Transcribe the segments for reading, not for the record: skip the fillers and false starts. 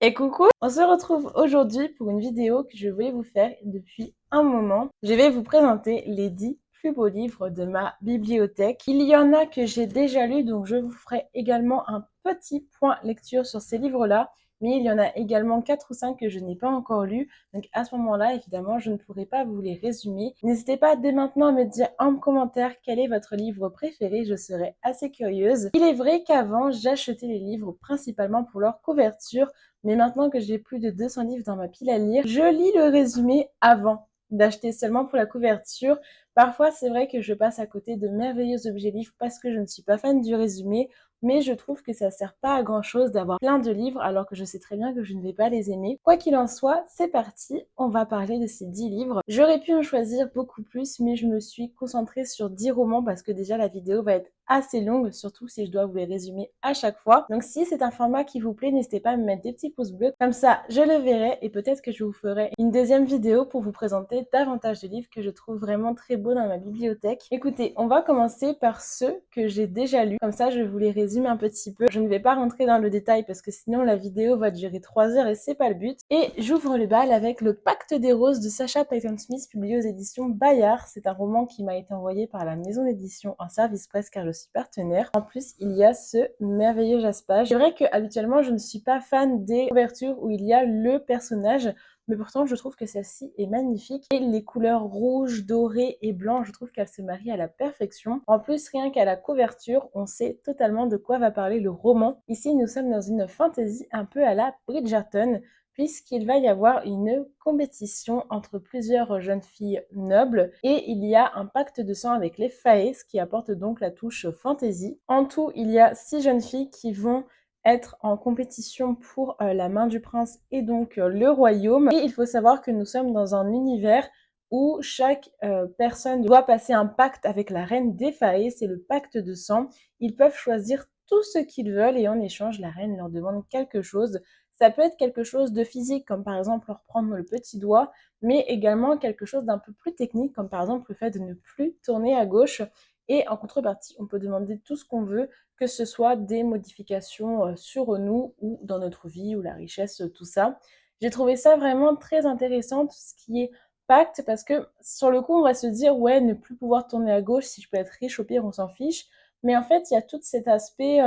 Et coucou, on se retrouve aujourd'hui pour une vidéo que je voulais vous faire depuis un moment. Je vais vous présenter les 10 plus beaux livres de ma bibliothèque. Il y en a que j'ai déjà lus, donc je vous ferai également un petit point lecture sur ces livres-là. Mais il y en a également 4 ou 5 que je n'ai pas encore lus. Donc à ce moment-là, évidemment, je ne pourrai pas vous les résumer. N'hésitez pas dès maintenant à me dire en commentaire quel est votre livre préféré. Je serais assez curieuse. Il est vrai qu'avant, j'achetais les livres principalement pour leur couverture. Mais maintenant que j'ai plus de 200 livres dans ma pile à lire, je lis le résumé avant d'acheter seulement pour la couverture. Parfois, c'est vrai que je passe à côté de merveilleux objets livres parce que je ne suis pas fan du résumé, mais je trouve que ça sert pas à grand chose d'avoir plein de livres alors que je sais très bien que je ne vais pas les aimer. Quoi qu'il en soit, c'est parti, on va parler de ces 10 livres. J'aurais pu en choisir beaucoup plus, mais je me suis concentrée sur 10 romans parce que déjà la vidéo va être assez longue, surtout si je dois vous les résumer à chaque fois. Donc si c'est un format qui vous plaît, n'hésitez pas à me mettre des petits pouces bleus, comme ça je le verrai et peut-être que je vous ferai une deuxième vidéo pour vous présenter davantage de livres que je trouve vraiment très beaux dans ma bibliothèque. Écoutez, on va commencer par ceux que j'ai déjà lus, comme ça je vous les résume un petit peu. Je ne vais pas rentrer dans le détail parce que sinon la vidéo va durer 3 heures et c'est pas le but. Et j'ouvre le bal avec Le Pacte des Roses de Sacha Peyton Smith, publié aux éditions Bayard. C'est un roman qui m'a été envoyé par la maison d'édition en service presse car je suis partenaire. En plus, il y a ce merveilleux jaspage. C'est vrai que habituellement, je ne suis pas fan des couvertures où il y a le personnage, mais pourtant, je trouve que celle-ci est magnifique. Et les couleurs rouge, doré et blanc, je trouve qu'elles se marient à la perfection. En plus, rien qu'à la couverture, on sait totalement de quoi va parler le roman. Ici, nous sommes dans une fantasy un peu à la Bridgerton, puisqu'il va y avoir une compétition entre plusieurs jeunes filles nobles et il y a un pacte de sang avec les Fae, ce qui apporte donc la touche fantasy. En tout, il y a 6 jeunes filles qui vont être en compétition pour la main du prince et donc le royaume. Et il faut savoir que nous sommes dans un univers où chaque personne doit passer un pacte avec la reine des Fae, c'est le pacte de sang. Ils peuvent choisir tout ce qu'ils veulent et en échange, la reine leur demande quelque chose. Ça peut être quelque chose de physique, comme par exemple leur prendre le petit doigt, mais également quelque chose d'un peu plus technique, comme par exemple le fait de ne plus tourner à gauche. Et en contrepartie, on peut demander tout ce qu'on veut, que ce soit des modifications sur nous ou dans notre vie ou la richesse, tout ça. J'ai trouvé ça vraiment très intéressant, tout ce qui est pacte, parce que sur le coup, on va se dire, ouais, ne plus pouvoir tourner à gauche, si je peux être riche, au pire, on s'en fiche. Mais en fait, il y a tout cet aspect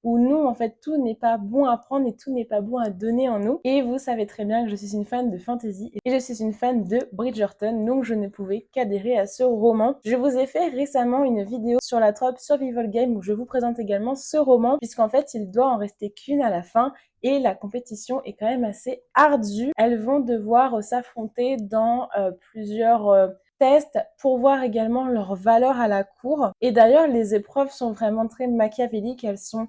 où nous, en fait, tout n'est pas bon à prendre et tout n'est pas bon à donner en nous. Et vous savez très bien que je suis une fan de fantasy et je suis une fan de Bridgerton, donc je ne pouvais qu'adhérer à ce roman. Je vous ai fait récemment une vidéo sur la trope Survival Game où je vous présente également ce roman, puisqu'en fait, il doit en rester qu'une à la fin et la compétition est quand même assez ardue. Elles vont devoir s'affronter dans plusieurs tests pour voir également leur valeur à la cour. Et d'ailleurs, les épreuves sont vraiment très machiavéliques. Elles sont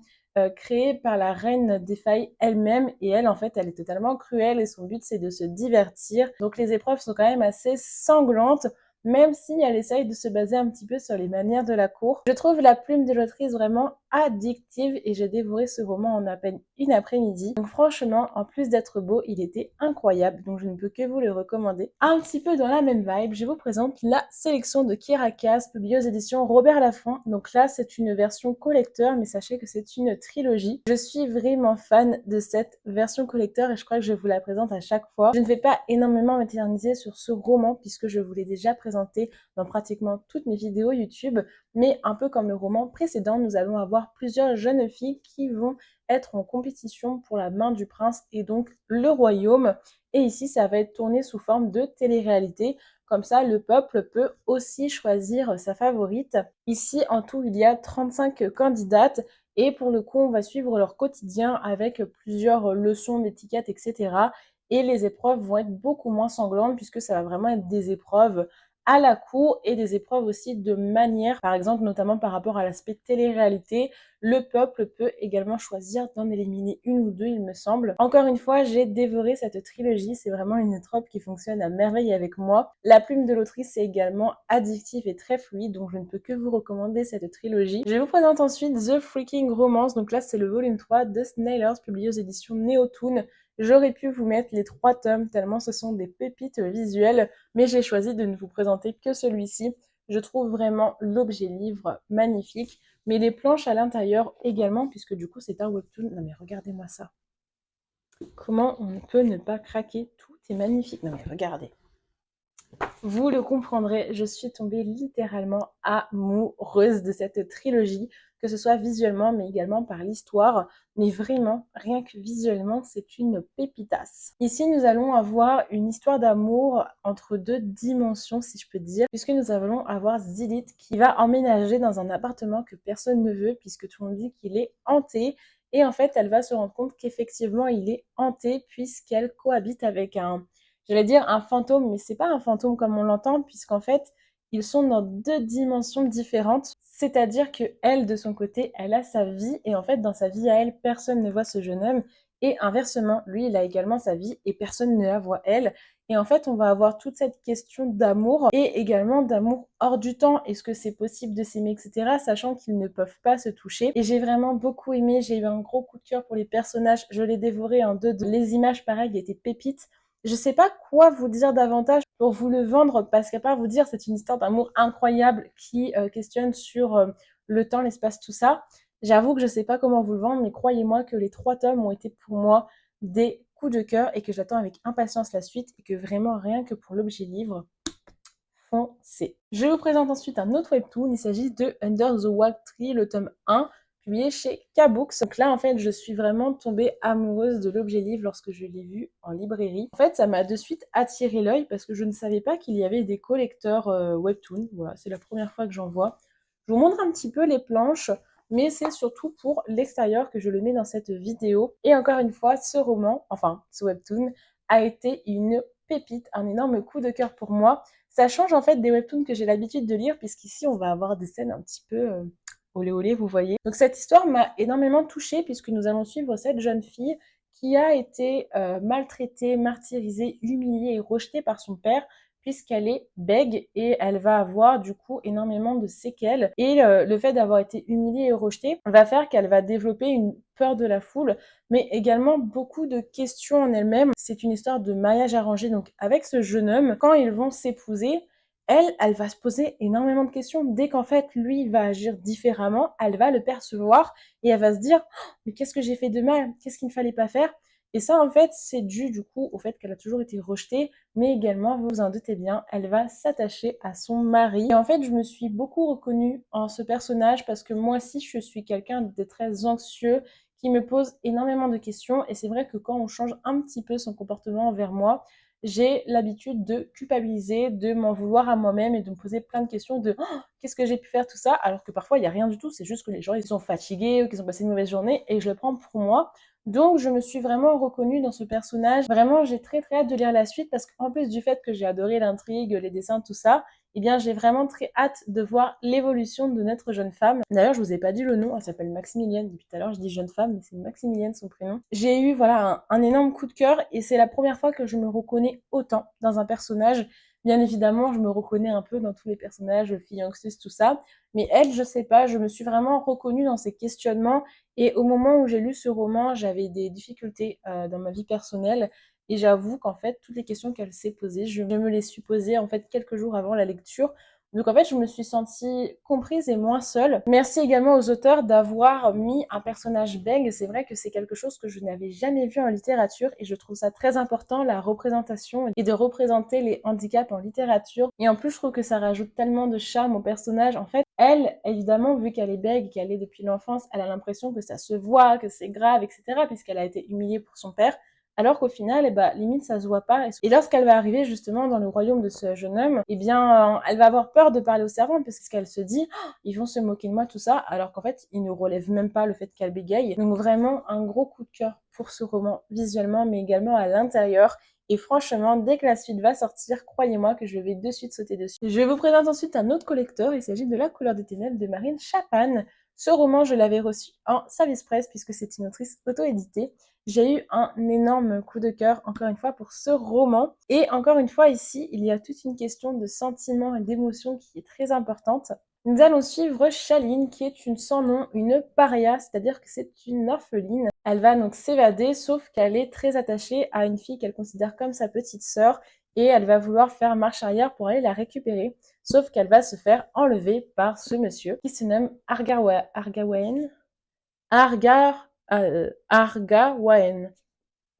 créée par la reine des failles elle-même et elle en fait elle est totalement cruelle et son but c'est de se divertir. Donc les épreuves sont quand même assez sanglantes même si elle essaye de se baser un petit peu sur les manières de la cour. Je trouve la plume de l'autrice vraiment addictive et j'ai dévoré ce roman en à peine une après-midi. Donc franchement, en plus d'être beau, il était incroyable, donc je ne peux que vous le recommander. Un petit peu dans la même vibe, je vous présente la sélection de Kiera Cass, publiée aux éditions Robert Laffont. Donc là, c'est une version collector, mais sachez que c'est une trilogie. Je suis vraiment fan de cette version collector et je crois que je vous la présente à chaque fois. Je ne vais pas énormément m'éterniser sur ce roman puisque je vous l'ai déjà présenté dans pratiquement toutes mes vidéos YouTube, mais un peu comme le roman précédent, nous allons avoir plusieurs jeunes filles qui vont être en compétition pour la main du prince et donc le royaume. Et ici, ça va être tourné sous forme de télé-réalité. Comme ça, le peuple peut aussi choisir sa favorite. Ici, en tout, il y a 35 candidates et pour le coup, on va suivre leur quotidien avec plusieurs leçons d'étiquette, etc. Et les épreuves vont être beaucoup moins sanglantes puisque ça va vraiment être des épreuves à la cour et des épreuves aussi de manière, par exemple notamment par rapport à l'aspect télé-réalité, le peuple peut également choisir d'en éliminer une ou deux il me semble. Encore une fois, j'ai dévoré cette trilogie, c'est vraiment une trope qui fonctionne à merveille avec moi. La plume de l'autrice est également addictive et très fluide, donc je ne peux que vous recommander cette trilogie. Je vous présente ensuite The Freaking Romance, donc là c'est le volume 3 de Snailers, publié aux éditions Neotoon. J'aurais pu vous mettre les 3 tomes tellement ce sont des pépites visuelles, mais j'ai choisi de ne vous présenter que celui-ci. Je trouve vraiment l'objet livre magnifique, mais les planches à l'intérieur également, puisque du coup c'est un webtoon. Non mais regardez-moi ça. Comment on peut ne pas craquer? Tout est magnifique. Non mais regardez. Vous le comprendrez, je suis tombée littéralement amoureuse de cette trilogie, que ce soit visuellement, mais également par l'histoire. Mais vraiment, rien que visuellement, c'est une pépitasse. Ici, nous allons avoir une histoire d'amour entre deux dimensions, si je peux dire, puisque nous allons avoir Zilith qui va emménager dans un appartement que personne ne veut, puisque tout le monde dit qu'il est hanté. Et en fait, elle va se rendre compte qu'effectivement, il est hanté, puisqu'elle cohabite avec j'allais dire un fantôme, mais c'est pas un fantôme comme on l'entend, puisqu'en fait, ils sont dans deux dimensions différentes. C'est-à-dire que elle, de son côté, elle a sa vie, et en fait, dans sa vie à elle, personne ne voit ce jeune homme. Et inversement, lui, il a également sa vie, et personne ne la voit elle. Et en fait, on va avoir toute cette question d'amour, et également d'amour hors du temps. Est-ce que c'est possible de s'aimer, etc., sachant qu'ils ne peuvent pas se toucher. Et j'ai vraiment beaucoup aimé, j'ai eu un gros coup de cœur pour les personnages, je l'ai dévoré en deux. Les images, pareil, étaient pépites. Je sais pas quoi vous dire davantage pour vous le vendre, parce qu'à part vous dire c'est une histoire d'amour incroyable qui questionne sur le temps, l'espace, tout ça, j'avoue que je sais pas comment vous le vendre, mais croyez-moi que les 3 tomes ont été pour moi des coups de cœur et que j'attends avec impatience la suite et que vraiment rien que pour l'objet livre, foncez. Je vous présente ensuite un autre webtoon, il s'agit de Under the Wild Tree, le tome 1, publié chez K-Books. Donc là, en fait, je suis vraiment tombée amoureuse de l'objet livre lorsque je l'ai vu en librairie. En fait, ça m'a de suite attiré l'œil parce que je ne savais pas qu'il y avait des collecteurs webtoon. Voilà, c'est la première fois que j'en vois. Je vous montre un petit peu les planches, mais c'est surtout pour l'extérieur que je le mets dans cette vidéo. Et encore une fois, ce roman, enfin, ce webtoon, a été une pépite, un énorme coup de cœur pour moi. Ça change en fait des webtoons que j'ai l'habitude de lire, puisqu'ici on va avoir des scènes un petit peu olé olé, vous voyez. Donc cette histoire m'a énormément touchée, puisque nous allons suivre cette jeune fille qui a été maltraitée, martyrisée, humiliée et rejetée par son père, puisqu'elle est bègue et elle va avoir du coup énormément de séquelles. Et le fait d'avoir été humiliée et rejetée va faire qu'elle va développer une peur de la foule, mais également beaucoup de questions en elle-même. C'est une histoire de mariage arrangé, donc avec ce jeune homme, quand ils vont s'épouser, elle va se poser énormément de questions. Dès qu'en fait, lui va agir différemment, elle va le percevoir et elle va se dire oh, mais qu'est-ce que j'ai fait de mal? Qu'est-ce qu'il ne fallait pas faire? Et ça, en fait, c'est dû du coup au fait qu'elle a toujours été rejetée, mais également, vous vous en doutez bien, elle va s'attacher à son mari. Et en fait, je me suis beaucoup reconnue en ce personnage parce que moi aussi, je suis quelqu'un de très anxieux, qui me pose énormément de questions. Et c'est vrai que quand on change un petit peu son comportement envers moi, j'ai l'habitude de culpabiliser, de m'en vouloir à moi-même et de me poser plein de questions de oh, qu'est-ce que j'ai pu faire tout ça, alors que parfois il n'y a rien du tout, c'est juste que les gens ils sont fatigués ou qu'ils ont passé une mauvaise journée et je le prends pour moi. Donc je me suis vraiment reconnue dans ce personnage. Vraiment, j'ai très très hâte de lire la suite parce qu'en plus du fait que j'ai adoré l'intrigue, les dessins, tout ça, eh bien j'ai vraiment très hâte de voir l'évolution de notre jeune femme. D'ailleurs, je vous ai pas dit le nom, elle s'appelle Maximilienne. Depuis tout à l'heure, je dis jeune femme, mais c'est Maximilienne son prénom. J'ai eu voilà un énorme coup de cœur et c'est la première fois que je me reconnais autant dans un personnage. Bien évidemment, je me reconnais un peu dans tous les personnages, filles anxieuses, tout ça. Mais elle, je sais pas, je me suis vraiment reconnue dans ses questionnements. Et au moment où j'ai lu ce roman, j'avais des difficultés dans ma vie personnelle. Et j'avoue qu'en fait, toutes les questions qu'elle s'est posées, je me les suis posées en fait quelques jours avant la lecture. Donc en fait, je me suis sentie comprise et moins seule. Merci également aux auteurs d'avoir mis un personnage bègue. C'est vrai que c'est quelque chose que je n'avais jamais vu en littérature et je trouve ça très important, la représentation et de représenter les handicaps en littérature. Et en plus, je trouve que ça rajoute tellement de charme au personnage. En fait, elle, évidemment, vu qu'elle est bègue, qu'elle est depuis l'enfance, elle a l'impression que ça se voit, que c'est grave, etc. puisqu'elle a été humiliée pour son père. Alors qu'au final, eh ben, limite, ça se voit pas. Et lorsqu'elle va arriver justement dans le royaume de ce jeune homme, eh bien, elle va avoir peur de parler aux servantes parce qu'elle se dit, oh, ils vont se moquer de moi, tout ça. Alors qu'en fait, ils ne relèvent même pas le fait qu'elle bégaye. Donc vraiment, un gros coup de cœur pour ce roman visuellement, mais également à l'intérieur. Et franchement, dès que la suite va sortir, croyez-moi que je vais de suite sauter dessus. Je vous présente ensuite un autre collector. Il s'agit de La couleur des ténèbres de Marine Chapman. Ce roman, je l'avais reçu en service presse puisque c'est une autrice auto-éditée. J'ai eu un énorme coup de cœur, encore une fois, pour ce roman. Et encore une fois, ici, il y a toute une question de sentiment et d'émotion qui est très importante. Nous allons suivre Shaline, qui est une sans nom, une paria, c'est-à-dire que c'est une orpheline. Elle va donc s'évader, sauf qu'elle est très attachée à une fille qu'elle considère comme sa petite sœur, et elle va vouloir faire marche arrière pour aller la récupérer. Sauf qu'elle va se faire enlever par ce monsieur, qui se nomme Argawaen. Argawaen.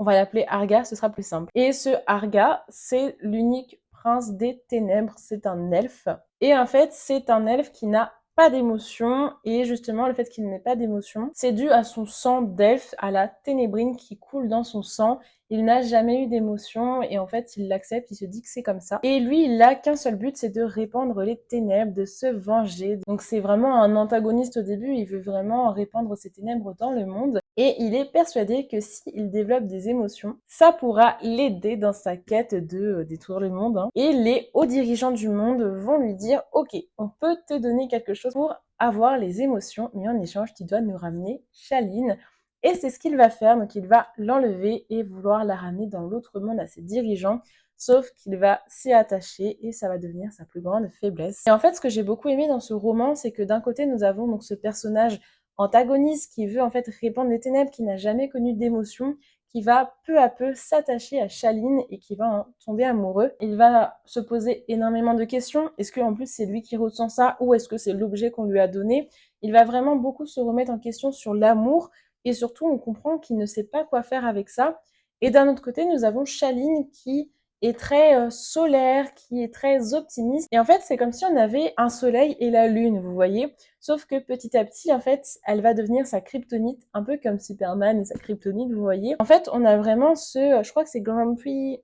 On va l'appeler Arga, ce sera plus simple. Et ce Arga, c'est l'unique prince des ténèbres, c'est un elfe. Et en fait, c'est un elfe qui n'a pas d'émotion, et justement le fait qu'il n'ait pas d'émotion, c'est dû à son sang d'elfe, à la ténébrine qui coule dans son sang. Il n'a jamais eu d'émotion et en fait il l'accepte, il se dit que c'est comme ça. Et lui il n'a qu'un seul but, c'est de répandre les ténèbres, de se venger. Donc c'est vraiment un antagoniste au début, il veut vraiment répandre ses ténèbres dans le monde. Et il est persuadé que s'il développe des émotions, ça pourra l'aider dans sa quête de détruire le monde. Et les hauts dirigeants du monde vont lui dire « Ok, on peut te donner quelque chose pour avoir les émotions, mais en échange, tu dois nous ramener Shaline. » Et c'est ce qu'il va faire, donc il va l'enlever et vouloir la ramener dans l'autre monde à ses dirigeants, sauf qu'il va s'y attacher et ça va devenir sa plus grande faiblesse. Et en fait, ce que j'ai beaucoup aimé dans ce roman, c'est que d'un côté, nous avons donc ce personnage antagoniste qui veut en fait répandre les ténèbres, qui n'a jamais connu d'émotion, qui va peu à peu s'attacher à Shaline et qui va en tomber amoureux. Il va se poser énormément de questions. Est-ce qu'en plus c'est lui qui ressent ça ou est-ce que c'est l'objet qu'on lui a donné? Il va vraiment beaucoup se remettre en question sur l'amour et surtout on comprend qu'il ne sait pas quoi faire avec ça. Et d'un autre côté, nous avons Shaline qui est très solaire, qui est très optimiste. Et en fait, c'est comme si on avait un soleil et la lune, vous voyez. Sauf que petit à petit, en fait, elle va devenir sa kryptonite, un peu comme Superman et sa kryptonite, vous voyez. En fait, on a vraiment je crois que c'est Grumpy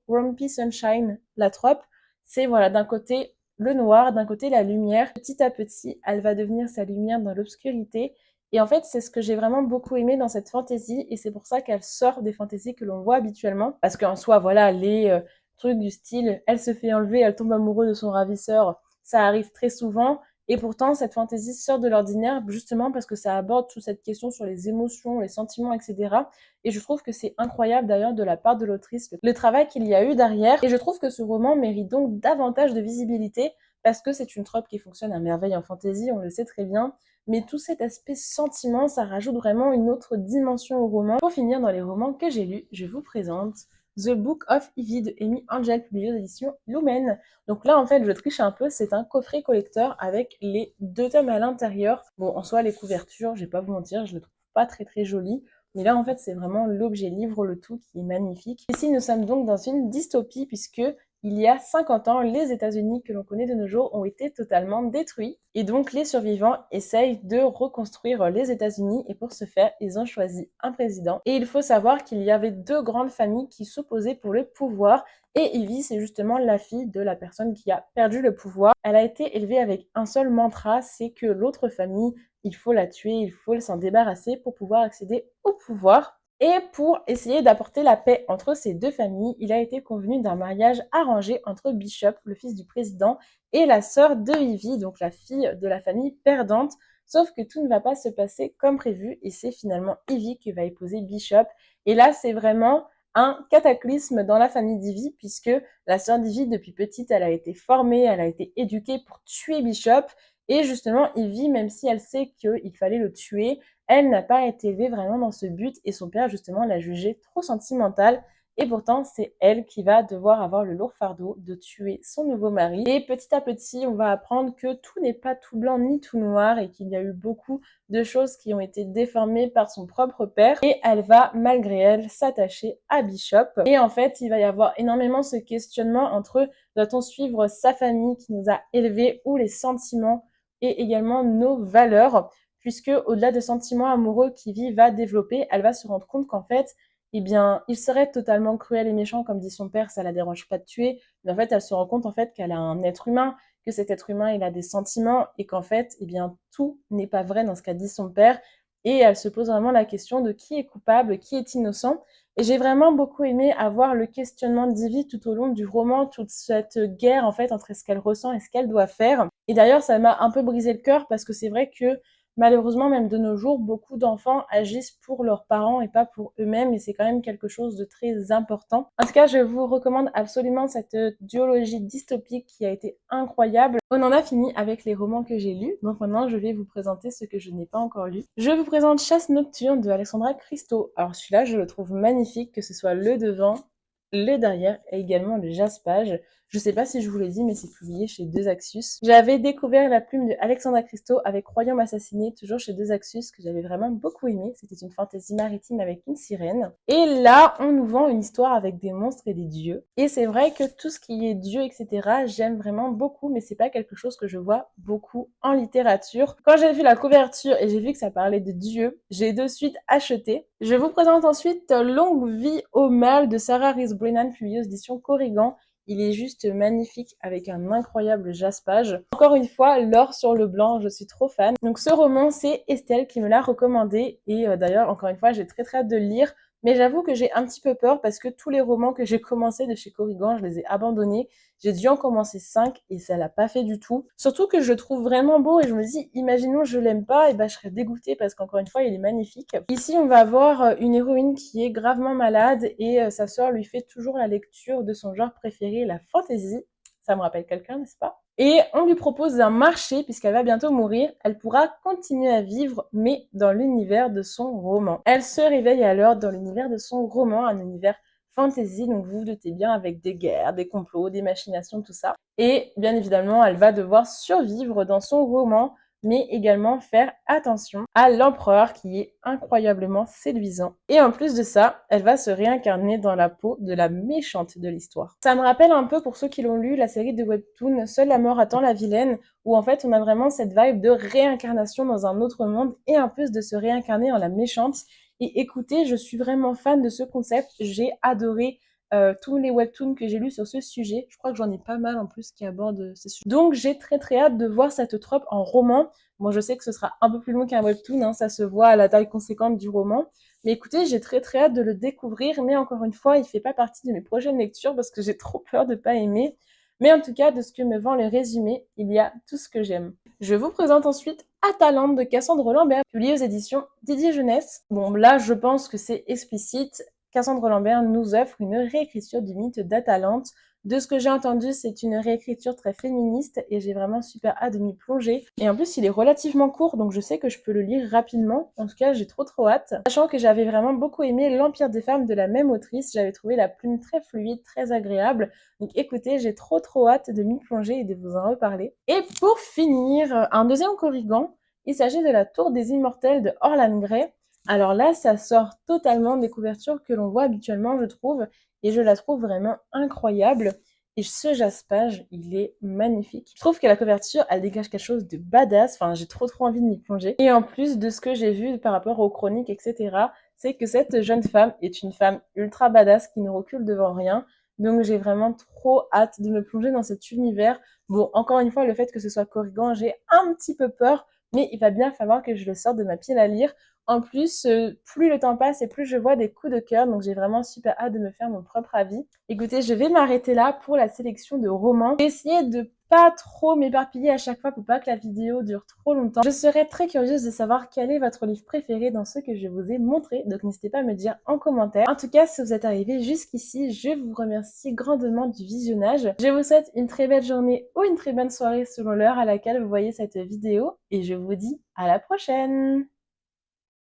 Sunshine, la trope. C'est, voilà, d'un côté le noir, d'un côté la lumière. Petit à petit, elle va devenir sa lumière dans l'obscurité. Et en fait, c'est ce que j'ai vraiment beaucoup aimé dans cette fantaisie, et c'est pour ça qu'elle sort des fantaisies que l'on voit habituellement. Parce qu'en soi, voilà, les trucs du style, elle se fait enlever, elle tombe amoureuse de son ravisseur, ça arrive très souvent. Et pourtant, cette fantaisie sort de l'ordinaire justement parce que ça aborde toute cette question sur les émotions, les sentiments, etc. Et je trouve que c'est incroyable d'ailleurs de la part de l'autrice, le travail qu'il y a eu derrière. Et je trouve que ce roman mérite donc davantage de visibilité parce que c'est une trope qui fonctionne à merveille en fantaisie, on le sait très bien. Mais tout cet aspect sentiment, ça rajoute vraiment une autre dimension au roman. Pour finir, dans les romans que j'ai lus, je vous présente The Book of Evie de Amy Angel, publié aux éditions Lumen. Donc là, en fait, je triche un peu, c'est un coffret collecteur avec les 2 tomes à l'intérieur. Bon, en soi, les couvertures, je vais pas vous mentir, je le trouve pas très très joli. Mais là, en fait, c'est vraiment l'objet livre, le tout, qui est magnifique. Ici, nous sommes donc dans une dystopie, puisque il y a 50 ans, les États-Unis que l'on connaît de nos jours ont été totalement détruits. Et donc, les survivants essayent de reconstruire les États-Unis. Et pour ce faire, ils ont choisi un président. Et il faut savoir qu'il y avait 2 grandes familles qui s'opposaient pour le pouvoir. Et Evie, c'est justement la fille de la personne qui a perdu le pouvoir. Elle a été élevée avec un seul mantra, c'est que l'autre famille, il faut la tuer, il faut s'en débarrasser pour pouvoir accéder au pouvoir. Et pour essayer d'apporter la paix entre ces 2 familles, il a été convenu d'un mariage arrangé entre Bishop, le fils du président, et la sœur de Evie, donc la fille de la famille perdante. Sauf que tout ne va pas se passer comme prévu et c'est finalement Evie qui va épouser Bishop. Et là, c'est vraiment un cataclysme dans la famille d'Evie puisque la sœur d'Evie, depuis petite, elle a été formée, elle a été éduquée pour tuer Bishop. Et justement, Evie, même si elle sait qu'il fallait le tuer, elle n'a pas été élevée vraiment dans ce but et son père, justement, l'a jugée trop sentimentale. Et pourtant, c'est elle qui va devoir avoir le lourd fardeau de tuer son nouveau mari. Et petit à petit, on va apprendre que tout n'est pas tout blanc ni tout noir et qu'il y a eu beaucoup de choses qui ont été déformées par son propre père. Et elle va, malgré elle, s'attacher à Bishop. Et en fait, il va y avoir énormément ce questionnement entre doit-on suivre sa famille qui nous a élevés ou les sentiments et également nos valeurs, puisque au-delà des sentiments amoureux qu'Ivy va développer, elle va se rendre compte qu'en fait, eh bien, il serait totalement cruel et méchant, comme dit son père, ça la dérange pas de tuer, mais en fait, elle se rend compte en fait qu'elle a un être humain, que cet être humain, il a des sentiments, et qu'en fait, eh bien, tout n'est pas vrai dans ce qu'a dit son père, et elle se pose vraiment la question de qui est coupable, qui est innocent. Et j'ai vraiment beaucoup aimé avoir le questionnement d'Ivy tout au long du roman, toute cette guerre en fait entre ce qu'elle ressent et ce qu'elle doit faire. Et d'ailleurs, ça m'a un peu brisé le cœur parce que c'est vrai que malheureusement, même de nos jours, beaucoup d'enfants agissent pour leurs parents et pas pour eux-mêmes, et c'est quand même quelque chose de très important. En tout cas, je vous recommande absolument cette duologie dystopique qui a été incroyable. On en a fini avec les romans que j'ai lus, donc maintenant je vais vous présenter ce que je n'ai pas encore lu. Je vous présente Chasse nocturne de Alexandra Christo. Alors celui-là, je le trouve magnifique, que ce soit le devant le derrière et également le jaspage. Je sais pas si je vous l'ai dit, mais c'est publié chez Deux Axus. J'avais découvert la plume de Alexandra Christo avec Royaume assassiné, toujours chez Deux Axus, que j'avais vraiment beaucoup aimé. C'était une fantaisie maritime avec une sirène. Et là, on nous vend une histoire avec des monstres et des dieux. Et c'est vrai que tout ce qui est dieu, etc., j'aime vraiment beaucoup, mais c'est pas quelque chose que je vois beaucoup en littérature. Quand j'ai vu la couverture et j'ai vu que ça parlait de dieux, j'ai de suite acheté. Je vous présente ensuite Longue vie au mal de Sarah Rees Brennan, publié aux éditions Corrigan. Il est juste magnifique avec un incroyable jaspage. Encore une fois, l'or sur le blanc, je suis trop fan. Donc ce roman, c'est Estelle qui me l'a recommandé. Et d'ailleurs, encore une fois, j'ai très hâte de le lire. Mais j'avoue que j'ai un petit peu peur parce que tous les romans que j'ai commencés de chez Corrigan, je les ai abandonnés. J'ai dû en commencer 5 et ça l'a pas fait du tout. Surtout que je le trouve vraiment beau et je me dis, imaginons je l'aime pas, et ben je serais dégoûtée parce qu'encore une fois, il est magnifique. Ici, on va avoir une héroïne qui est gravement malade et sa sœur lui fait toujours la lecture de son genre préféré, la fantasy. Ça me rappelle quelqu'un, n'est-ce pas? Et on lui propose un marché puisqu'elle va bientôt mourir. Elle pourra continuer à vivre, mais dans l'univers de son roman. Elle se réveille alors dans l'univers de son roman, un univers fantasy, donc vous vous doutez bien, avec des guerres, des complots, des machinations, tout ça. Et bien évidemment, elle va devoir survivre dans son roman, mais également faire attention à l'empereur qui est incroyablement séduisant. Et en plus de ça, elle va se réincarner dans la peau de la méchante de l'histoire. Ça me rappelle un peu, pour ceux qui l'ont lu, la série de webtoon Seule la mort attend la vilaine, où en fait on a vraiment cette vibe de réincarnation dans un autre monde et en plus de se réincarner en la méchante. Et écoutez, je suis vraiment fan de ce concept, j'ai adoré tous les webtoons que j'ai lus sur ce sujet. Je crois que j'en ai pas mal en plus qui abordent ce sujet. Donc j'ai très hâte de voir cette trope en roman. Moi je sais que ce sera un peu plus long qu'un webtoon, hein, ça se voit à la taille conséquente du roman. Mais écoutez, j'ai très hâte de le découvrir, mais encore une fois, il fait pas partie de mes prochaines lectures parce que j'ai trop peur de pas aimer. Mais en tout cas, de ce que me vend le résumé, il y a tout ce que j'aime. Je vous présente ensuite Atalante de Cassandre Lambert, publié aux éditions Didier Jeunesse. Bon, là, je pense que c'est explicite. Cassandre Lambert nous offre une réécriture du mythe d'Atalante. De ce que j'ai entendu, c'est une réécriture très féministe et j'ai vraiment super hâte de m'y plonger. Et en plus, il est relativement court, donc je sais que je peux le lire rapidement. En tout cas, j'ai trop hâte. Sachant que j'avais vraiment beaucoup aimé L'Empire des femmes de la même autrice, j'avais trouvé la plume très fluide, très agréable. Donc écoutez, j'ai trop hâte de m'y plonger et de vous en reparler. Et pour finir, un deuxième Corrigan, il s'agit de La Tour des Immortels de Orlan Grey. Alors là, ça sort totalement des couvertures que l'on voit habituellement, je trouve, et je la trouve vraiment incroyable. Et ce jaspage, il est magnifique. Je trouve que la couverture, elle dégage quelque chose de badass. Enfin, j'ai trop envie de m'y plonger. Et en plus de ce que j'ai vu par rapport aux chroniques, etc., c'est que cette jeune femme est une femme ultra badass qui ne recule devant rien. Donc j'ai vraiment trop hâte de me plonger dans cet univers. Bon, encore une fois, le fait que ce soit Corrigan, j'ai un petit peu peur, mais il va bien falloir que je le sorte de ma pile à lire. En plus, plus le temps passe et plus je vois des coups de cœur, donc j'ai vraiment super hâte de me faire mon propre avis. Écoutez, je vais m'arrêter là pour la sélection de romans. J'ai essayé de pas trop m'éparpiller à chaque fois pour pas que la vidéo dure trop longtemps. Je serais très curieuse de savoir quel est votre livre préféré dans ceux que je vous ai montrés, donc n'hésitez pas à me dire en commentaire. En tout cas, si vous êtes arrivé jusqu'ici, je vous remercie grandement du visionnage. Je vous souhaite une très belle journée ou une très bonne soirée selon l'heure à laquelle vous voyez cette vidéo et je vous dis à la prochaine!